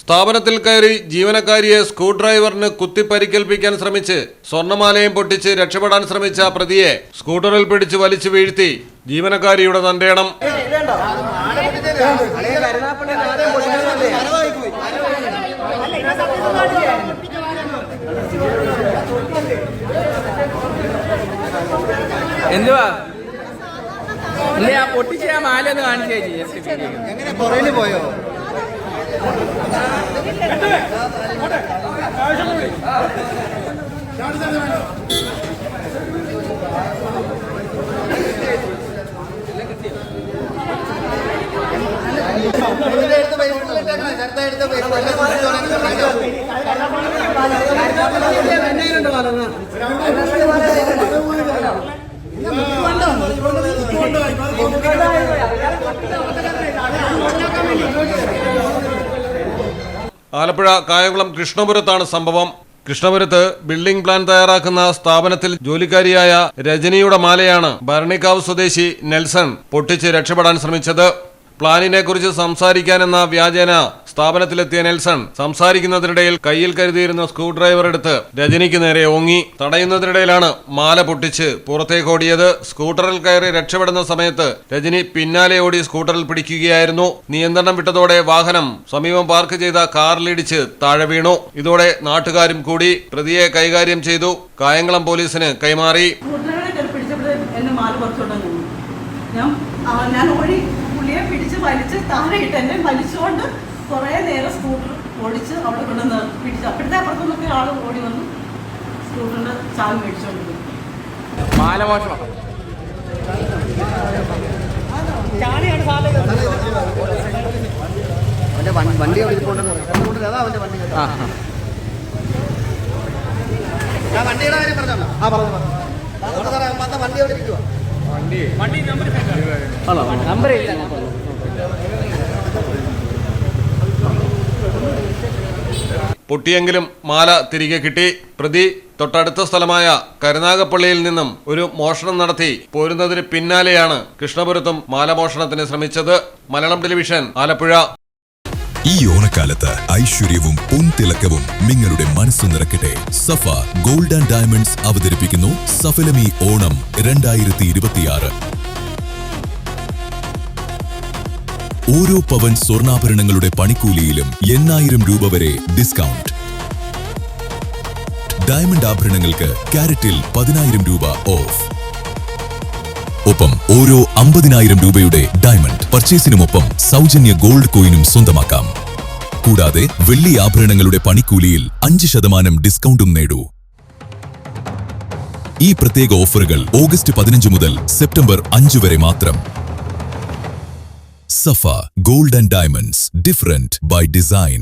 സ്ഥാപനത്തിൽ കയറി ജീവനക്കാരിയെ സ്ക്രൂ ഡ്രൈവറിന് കുത്തിപ്പരിക്കേൽപ്പിക്കാൻ ശ്രമിച്ച് സ്വർണ്ണമാലയും പൊട്ടിച്ച് രക്ഷപ്പെടാൻ ശ്രമിച്ച പ്രതിയെ സ്കൂട്ടറിൽ പിടിച്ച് വലിച്ചു വീഴ്ത്തി ജീവനക്കാരിയുടെ തന്റേടം. എന്തുവാ പൊട്ടിച്ച മാല ഒന്ന് കാണിച്ചു എങ്ങനെ പുറയില് പോയോ? ആലപ്പുഴ കായംകുളം കൃഷ്ണപുരത്താണ് സംഭവം. കൃഷ്ണപുരത്ത് ബിൽഡിംഗ് പ്ലാൻ തയ്യാറാക്കുന്ന സ്ഥാപനത്തിൽ ജോലിക്കാരിയായ രജനിയുടെ മാലയാണ് ഭരണിക്കാവ് സ്വദേശി നെൽസൺ പൊട്ടിച്ച് രക്ഷപ്പെടാൻ ശ്രമിച്ചത്. പ്ലാനിനെ കുറിച്ച് സംസാരിക്കാനെന്ന വ്യാജേന സ്ഥാപനത്തിലെത്തിയ നെൽസൺ സംസാരിക്കുന്നതിനിടയിൽ കയ്യിൽ കരുതിയിരുന്ന സ്ക്രൂ ഡ്രൈവർ എടുത്ത് രജനിക്ക് നേരെ ഓങ്ങി. തടയുന്നതിനിടയിലാണ് മാല പൊട്ടിച്ച് പുറത്തേക്കോടിയത്. സ്കൂട്ടറിൽ കയറി രക്ഷപ്പെടുന്ന സമയത്ത് രജനി പിന്നാലെ ഓടി സ്കൂട്ടറിൽ പിടിക്കുകയായിരുന്നു. നിയന്ത്രണം വിട്ടതോടെ വാഹനം സമീപം പാർക്ക് ചെയ്ത കാറിലിടിച്ച് താഴെ വീണു. ഇതോടെ നാട്ടുകാരും കൂടി പ്രതിയെ കൈകാര്യം ചെയ്തു കായംകുളം പോലീസിന് കൈമാറി. പിടിച്ച് വലിച്ച് താഴെയിട്ട് എന്നെ വലിച്ചുകൊണ്ട് കുറേ നേരം സ്കൂട്ടർ ഓടിച്ച് അവിടെ കൊണ്ടുവന്ന് പിടിച്ചു. അപ്പോഴത്തെ അപ്പുറത്തുനിന്നൊക്കെ ആൾ ഓടി വന്നു സ്കൂട്ടറിന്റെ ചാവി മേടിച്ചുകൊണ്ട് പോയി. പൊട്ടിയെങ്കിലും മാല തിരികെ കിട്ടി. പ്രതി തൊട്ടടുത്ത സ്ഥലമായ കരുനാഗപ്പള്ളിയിൽ നിന്നും ഒരു മോഷണം നടത്തി പോരുന്നതിന് പിന്നാലെയാണ് കൃഷ്ണപുരത്തും മാലമോഷണത്തിന് ശ്രമിച്ചത്. മലയാളം ടെലിവിഷൻ, ആലപ്പുഴ. ഈ ഓണക്കാലത്ത് ഐശ്വര്യവും പൊൻതിളക്കവും നിങ്ങളുടെ മനസ്സു നിറയ്ക്കട്ടെ. സഫ ഗോൾഡ് ആൻഡ് ഡയമണ്ട്സ് അവതരിപ്പിക്കുന്നു സഫലമി ഓണം 2026. ഓരോ പവൻ സ്വർണ്ണാഭരണങ്ങളുടെ പണിക്കൂലിയിലും 8000 രൂപ വരെ ഡിസ്കൗണ്ട്. ഡയമണ്ട് ആഭരണങ്ങൾക്ക് കാരറ്റിൽ 10000 രൂപ ഓഫ്. ഒപ്പം ഓരോ 50,000 രൂപയുടെ ഡയമണ്ട് പർച്ചേസിനുമൊപ്പം സൗജന്യ ഗോൾഡ് കോയിനും സ്വന്തമാക്കാം. കൂടാതെ വെള്ളി ആഭരണങ്ങളുടെ പണിക്കൂലിയിൽ 5% ഡിസ്കൗണ്ടും നേടൂ. ഈ പ്രത്യേക ഓഫറുകൾ ഓഗസ്റ്റ് 15 മുതൽ സെപ്റ്റംബർ 5 വരെ മാത്രം. Safa Gold and Diamonds, different by design.